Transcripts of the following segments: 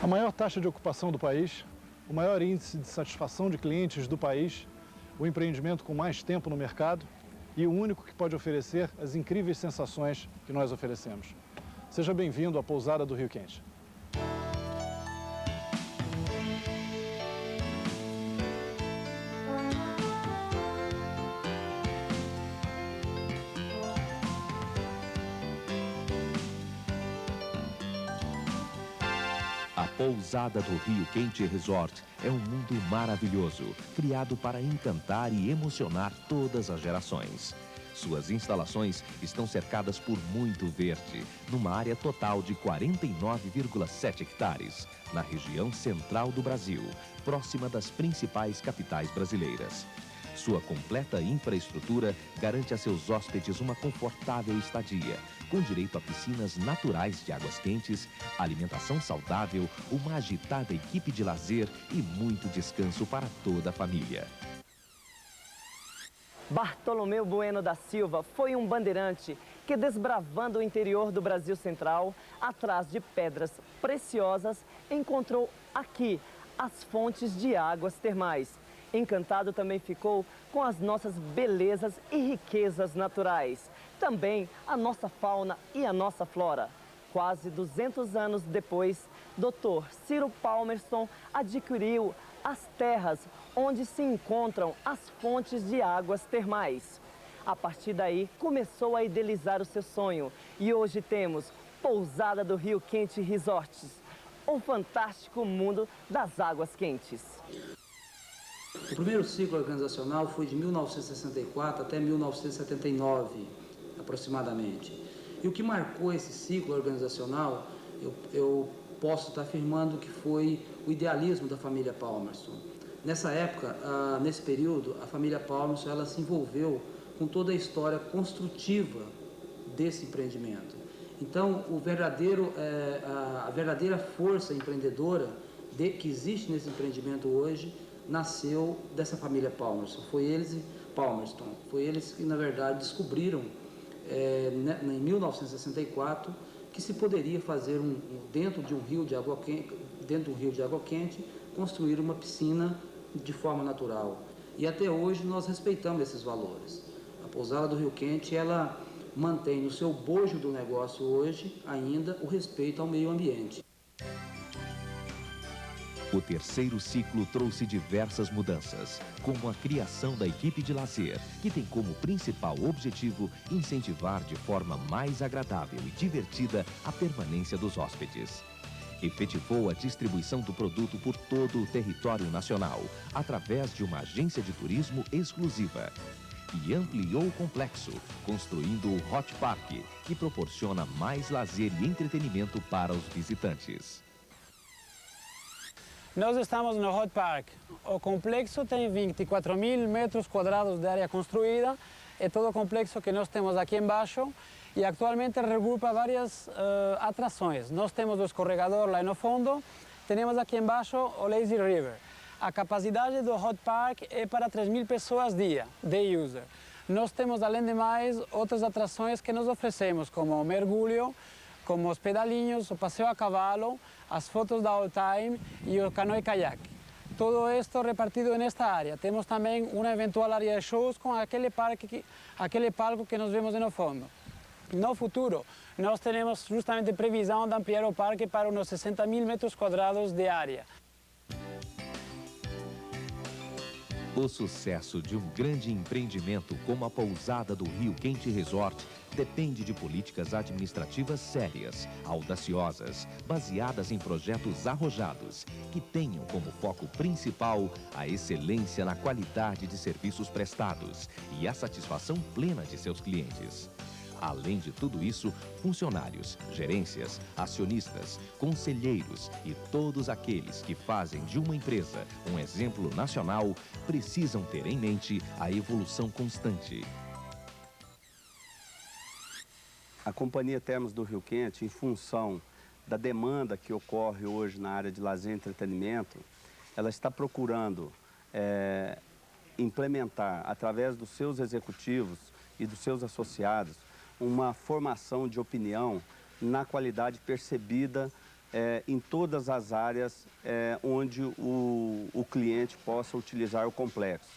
maior taxa de ocupação do país, o maior índice de satisfação de clientes do país, o empreendimento com mais tempo no mercado e o único que pode oferecer as incríveis sensações que nós oferecemos. Seja bem-vindo à pousada do Rio Quente. A pousada do Rio Quente Resort é um mundo maravilhoso, criado para encantar e emocionar todas as gerações. Suas instalações estão cercadas por muito verde, numa área total de 49,7 hectares, na região central do Brasil, próxima das principais capitais brasileiras. Sua completa infraestrutura garante a seus hóspedes uma confortável estadia, com direito a piscinas naturais de águas quentes, alimentação saudável, uma agitada equipe de lazer e muito descanso para toda a família. Bartolomeu Bueno da Silva foi um bandeirante que, desbravando o interior do Brasil Central, atrás de pedras preciosas, encontrou aqui as fontes de águas termais. Encantado também ficou com as nossas belezas e riquezas naturais. Também a nossa fauna e a nossa flora. Quase 200 anos depois, Dr. Ciro Palmerston adquiriu as terras onde se encontram as fontes de águas termais. A partir daí, começou a idealizar o seu sonho. E hoje temos Pousada do Rio Quente Resorts, um fantástico mundo das águas quentes. O primeiro ciclo organizacional foi de 1964 até 1979, aproximadamente. E o que marcou esse ciclo organizacional, eu posso estar afirmando que foi o idealismo da família Palmerston. Nessa época, nesse período, a família Palmerston ela se envolveu com toda a história construtiva desse empreendimento. Então, a verdadeira força empreendedora que existe nesse empreendimento hoje nasceu dessa família Palmerston. Foi eles que, na verdade, descobriram, em 1964, que se poderia fazer dentro de um rio de água quente, construir uma piscina de forma natural. E até hoje nós respeitamos esses valores. A pousada do Rio Quente, ela mantém no seu bojo do negócio hoje ainda o respeito ao meio ambiente. O terceiro ciclo trouxe diversas mudanças, como a criação da equipe de lazer, que tem como principal objetivo incentivar de forma mais agradável e divertida a permanência dos hóspedes. Efetivou a distribuição do produto por todo o território nacional, através de uma agência de turismo exclusiva. E ampliou o complexo, construindo o Hot Park, que proporciona mais lazer e entretenimento para os visitantes. Nós estamos no Hot Park. O complexo tem 24.000 metros quadrados de área construída. É todo o complexo que nós temos aqui embaixo e atualmente regrupa várias atrações. Nós temos o escorregador lá no fundo, temos aqui embaixo o Lazy River. A capacidade do Hot Park é para 3.000 pessoas dia, day user. Nós temos, além de mais, outras atrações que nós oferecemos, como o mergulho, como os pedalinhos, o passeio a cavalo, as fotos da All Time e o canoe kayak. Todo esto repartido nesta área. Temos também uma eventual área de shows com aquele palco que nós vemos no fundo. No futuro, nós temos justamente previsão de ampliar o parque para uns 60.000 metros quadrados de área. O sucesso de um grande empreendimento como a pousada do Rio Quente Resort depende de políticas administrativas sérias, audaciosas, baseadas em projetos arrojados, que tenham como foco principal a excelência na qualidade de serviços prestados e a satisfação plena de seus clientes. Além de tudo isso, funcionários, gerências, acionistas, conselheiros e todos aqueles que fazem de uma empresa um exemplo nacional precisam ter em mente a evolução constante. A Companhia Termas do Rio Quente, em função da demanda que ocorre hoje na área de lazer e entretenimento, ela está procurando implementar, através dos seus executivos e dos seus associados, uma formação de opinião na qualidade percebida em todas as áreas onde o cliente possa utilizar o complexo.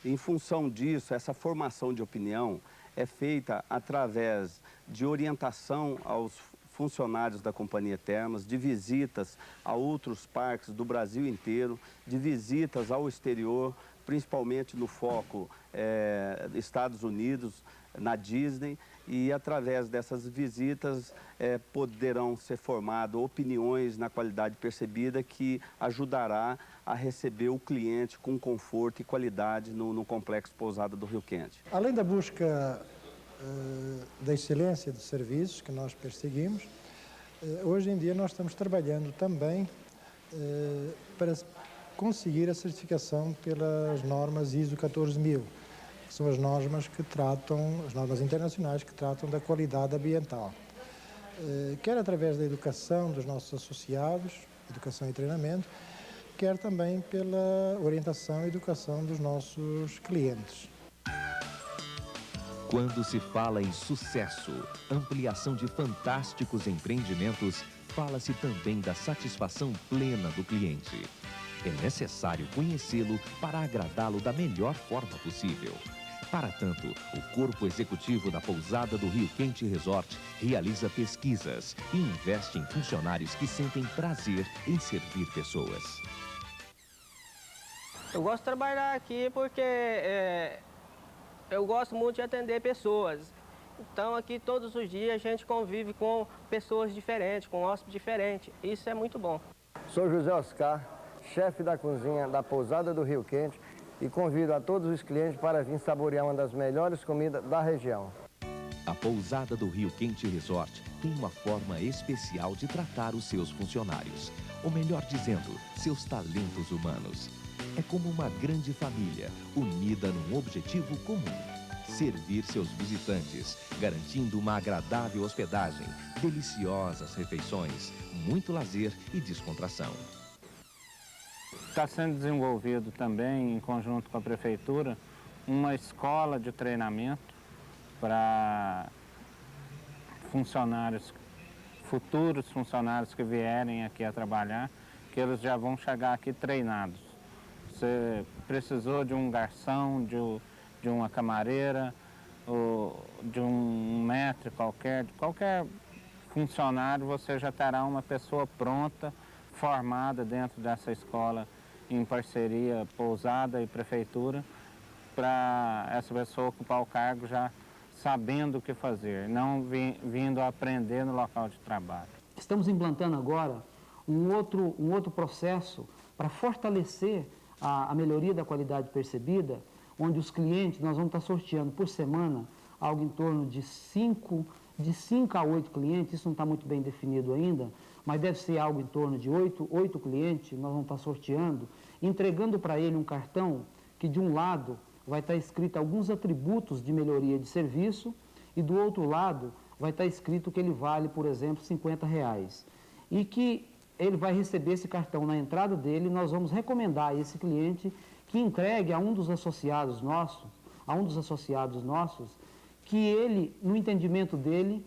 Em função disso, essa formação de opinião é feita através de orientação aos funcionários da Companhia Termas, de visitas a outros parques do Brasil inteiro, de visitas ao exterior, principalmente no foco Estados Unidos, na Disney, e através dessas visitas poderão ser formadas opiniões na qualidade percebida que ajudará a receber o cliente com conforto e qualidade no Complexo Pousada do Rio Quente. Além da busca da excelência dos serviços que nós perseguimos, hoje em dia nós estamos trabalhando também para conseguir a certificação pelas normas ISO 14000, que são as normas internacionais que tratam da qualidade ambiental. Quer através da educação dos nossos associados, educação e treinamento, quer também pela orientação e educação dos nossos clientes. Quando se fala em sucesso, ampliação de fantásticos empreendimentos, fala-se também da satisfação plena do cliente. É necessário conhecê-lo para agradá-lo da melhor forma possível. Para tanto, o Corpo Executivo da Pousada do Rio Quente Resort realiza pesquisas e investe em funcionários que sentem prazer em servir pessoas. Eu gosto de trabalhar aqui porque eu gosto muito de atender pessoas. Então aqui todos os dias a gente convive com pessoas diferentes, com hóspedes diferentes. Isso é muito bom. Sou José Oscar, chefe da cozinha da Pousada do Rio Quente, e convido a todos os clientes para vir saborear uma das melhores comidas da região. A Pousada do Rio Quente Resort tem uma forma especial de tratar os seus funcionários, ou melhor dizendo, seus talentos humanos. É como uma grande família, unida num objetivo comum: servir seus visitantes, garantindo uma agradável hospedagem, deliciosas refeições, muito lazer e descontração. Está sendo desenvolvido também, em conjunto com a Prefeitura, uma escola de treinamento para funcionários, futuros funcionários que vierem aqui a trabalhar, que eles já vão chegar aqui treinados. Você precisou de um garçom, de uma camareira, ou de um maître qualquer, de qualquer funcionário, você já terá uma pessoa pronta, formada dentro dessa escola, em parceria Pousada e Prefeitura, para essa pessoa ocupar o cargo já sabendo o que fazer, não vindo a aprender no local de trabalho. Estamos implantando agora um outro processo para fortalecer a melhoria da qualidade percebida, onde os clientes, nós vamos estar sorteando por semana algo em torno de 5 a 8 clientes, isso não está muito bem definido ainda, mas deve ser algo em torno de 8 clientes, nós vamos estar sorteando, entregando para ele um cartão que de um lado vai estar escrito alguns atributos de melhoria de serviço e do outro lado vai estar escrito que ele vale, por exemplo, R$50. E que ele vai receber esse cartão na entrada dele e nós vamos recomendar a esse cliente que entregue a um dos associados nossos, que ele, no entendimento dele,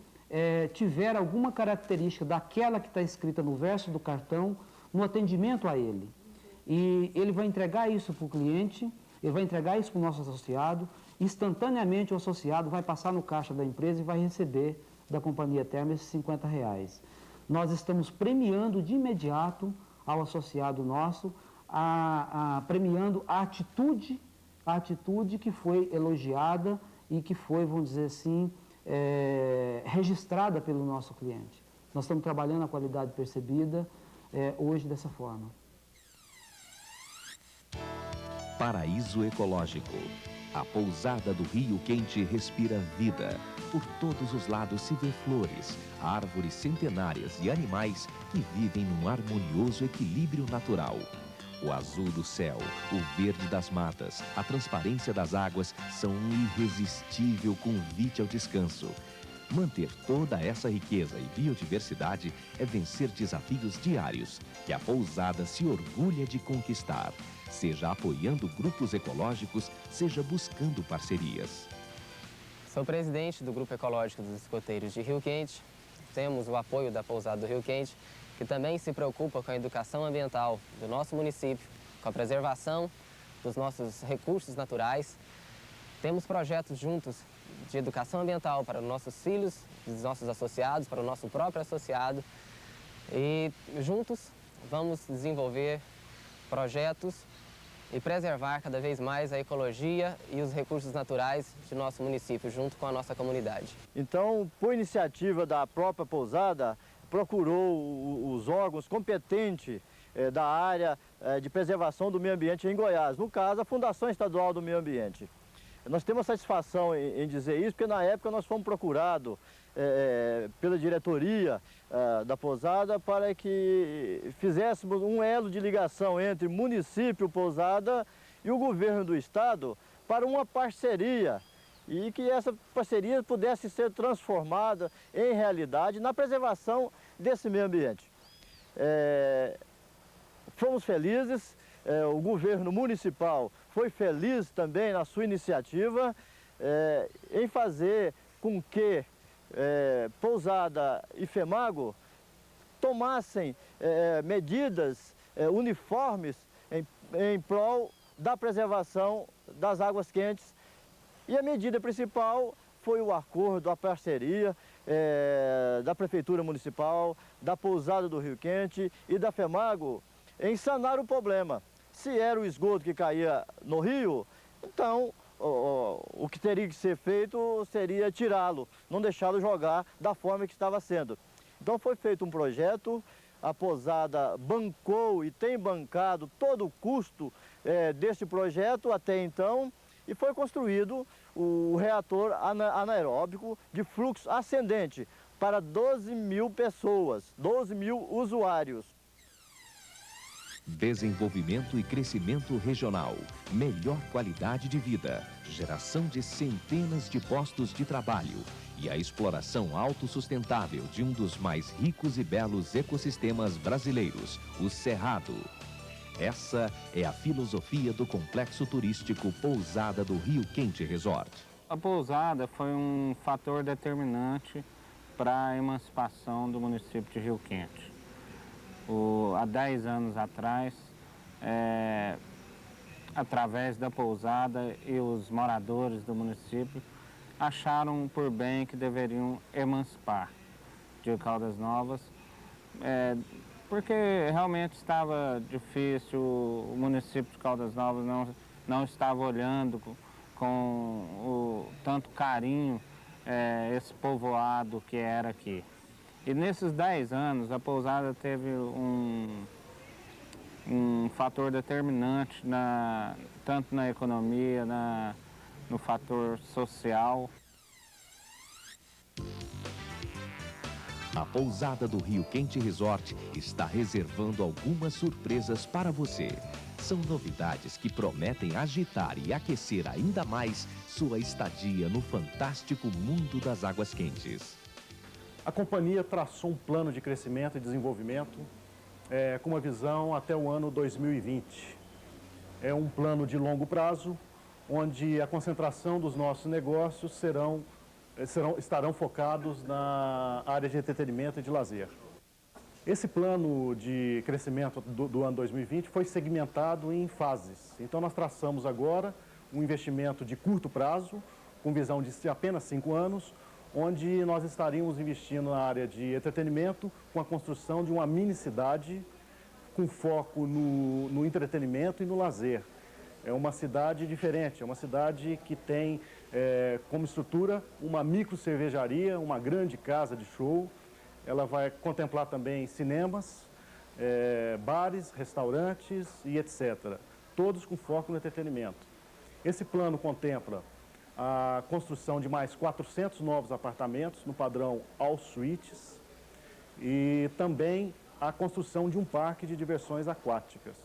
tiver alguma característica daquela que está escrita no verso do cartão no atendimento a ele. E ele vai entregar isso para o cliente, ele vai entregar isso para o nosso associado, instantaneamente o associado vai passar no caixa da empresa e vai receber da Companhia Termas esses R$50. Nós estamos premiando de imediato ao associado nosso, premiando a atitude que foi elogiada e que foi, vamos dizer assim, registrada pelo nosso cliente. Nós estamos trabalhando a qualidade percebida hoje dessa forma. Paraíso Ecológico. A Pousada do Rio Quente respira vida. Por todos os lados se vê flores, árvores centenárias e animais que vivem num harmonioso equilíbrio natural. O azul do céu, o verde das matas, a transparência das águas são um irresistível convite ao descanso. Manter toda essa riqueza e biodiversidade é vencer desafios diários que a Pousada se orgulha de conquistar, seja apoiando grupos ecológicos, seja buscando parcerias. Sou presidente do Grupo Ecológico dos Escoteiros de Rio Quente. Temos o apoio da Pousada do Rio Quente que também se preocupa com a educação ambiental do nosso município, com a preservação dos nossos recursos naturais. Temos projetos juntos de educação ambiental para os nossos filhos, dos nossos associados, para o nosso próprio associado. E juntos vamos desenvolver projetos e preservar cada vez mais a ecologia e os recursos naturais de nosso município, junto com a nossa comunidade. Então, por iniciativa da própria pousada, procurou os órgãos competentes da área de preservação do meio ambiente em Goiás, no caso, a Fundação Estadual do Meio Ambiente. Nós temos satisfação em dizer isso, porque na época nós fomos procurados pela diretoria da pousada para que fizéssemos um elo de ligação entre município, pousada e o governo do estado para uma parceria e que essa parceria pudesse ser transformada em realidade na preservação desse meio ambiente. Fomos felizes, o governo municipal foi feliz também na sua iniciativa em fazer com que Pousada e FEMAGO tomassem medidas uniformes em prol da preservação das águas quentes. E a medida principal foi o acordo, a parceria da Prefeitura Municipal, da Pousada do Rio Quente e da FEMAGO em sanar o problema. Se era o esgoto que caía no rio, então o que teria que ser feito seria tirá-lo, não deixá-lo jogar da forma que estava sendo. Então foi feito um projeto, a pousada bancou e tem bancado todo o custo desse projeto até então, e foi construído o reator anaeróbico de fluxo ascendente para 12 mil pessoas, 12 mil usuários. Desenvolvimento e crescimento regional, melhor qualidade de vida, geração de centenas de postos de trabalho e a exploração autossustentável de um dos mais ricos e belos ecossistemas brasileiros, o Cerrado. Essa é a filosofia do complexo turístico Pousada do Rio Quente Resort. A pousada foi um fator determinante para a emancipação do município de Rio Quente. Há 10 anos atrás, através da pousada e os moradores do município acharam por bem que deveriam emancipar de Caldas Novas, porque realmente estava difícil, o município de Caldas Novas não estava olhando com tanto carinho esse povoado que era aqui. E nesses 10 anos, a pousada teve um fator determinante, tanto na economia, no fator social. A Pousada do Rio Quente Resort está reservando algumas surpresas para você. São novidades que prometem agitar e aquecer ainda mais sua estadia no fantástico mundo das águas quentes. A companhia traçou um plano de crescimento e desenvolvimento com uma visão até o ano 2020. É um plano de longo prazo, onde a concentração dos nossos negócios estarão focados na área de entretenimento e de lazer. Esse plano de crescimento do ano 2020 foi segmentado em fases. Então nós traçamos agora um investimento de curto prazo, com visão de apenas 5 anos, onde nós estaríamos investindo na área de entretenimento com a construção de uma mini-cidade com foco no entretenimento e no lazer. É uma cidade diferente, é uma cidade que tem como estrutura uma micro-cervejaria, uma grande casa de show. Ela vai contemplar também cinemas, bares, restaurantes e etc. Todos com foco no entretenimento. Esse plano contempla a construção de mais 400 novos apartamentos no padrão All Suites e também a construção de um parque de diversões aquáticas.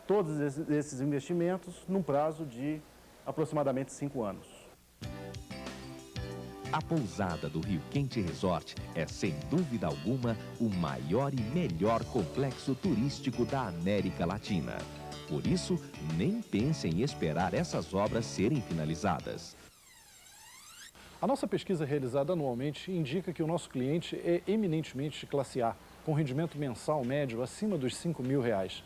Todos esses investimentos num prazo de aproximadamente 5 anos. A Pousada do Rio Quente Resort é, sem dúvida alguma, o maior e melhor complexo turístico da América Latina. Por isso, nem pense em esperar essas obras serem finalizadas. A nossa pesquisa realizada anualmente indica que o nosso cliente é eminentemente de classe A. com rendimento mensal médio acima dos R$5.000.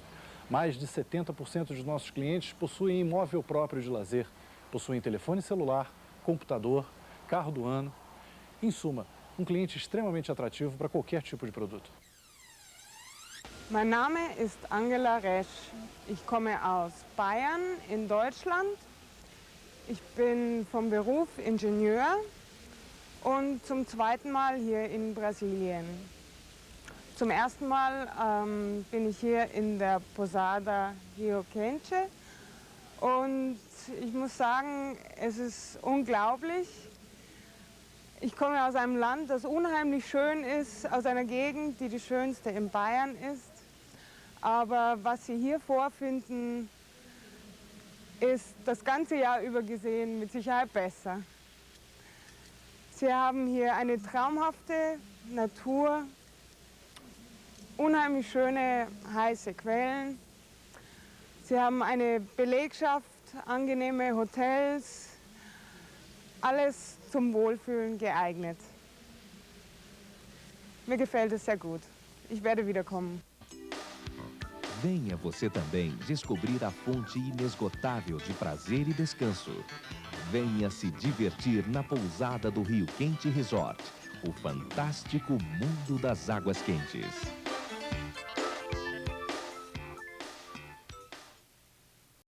Mais de 70% dos nossos clientes possuem imóvel próprio de lazer, possuem telefone celular, computador, carro do ano. Em suma, um cliente extremamente atrativo para qualquer tipo de produto. Mein Name ist Angela Resch. Ich komme aus Bayern in Deutschland. Ich bin vom Beruf Ingenieur und zum zweiten Mal hier in Brasilien. Zum ersten Mal bin ich hier in der Pousada Rio Quente und ich muss sagen, es ist unglaublich. Ich komme aus einem Land, das unheimlich schön ist, aus einer Gegend, die schönste in Bayern ist. Aber was Sie hier vorfinden, ist das ganze Jahr über gesehen mit Sicherheit besser. Sie haben hier eine traumhafte Natur, unheimlich schöne heiße Quellen. Sie haben eine Belegschaft, angenehme Hotels, alles zum Wohlfühlen geeignet. Mir gefällt es sehr gut. Ich werde wiederkommen. Venha você também descobrir a fonte inesgotável de prazer e descanso. Venha se divertir na pousada do Rio Quente Resort, o fantástico mundo das águas quentes.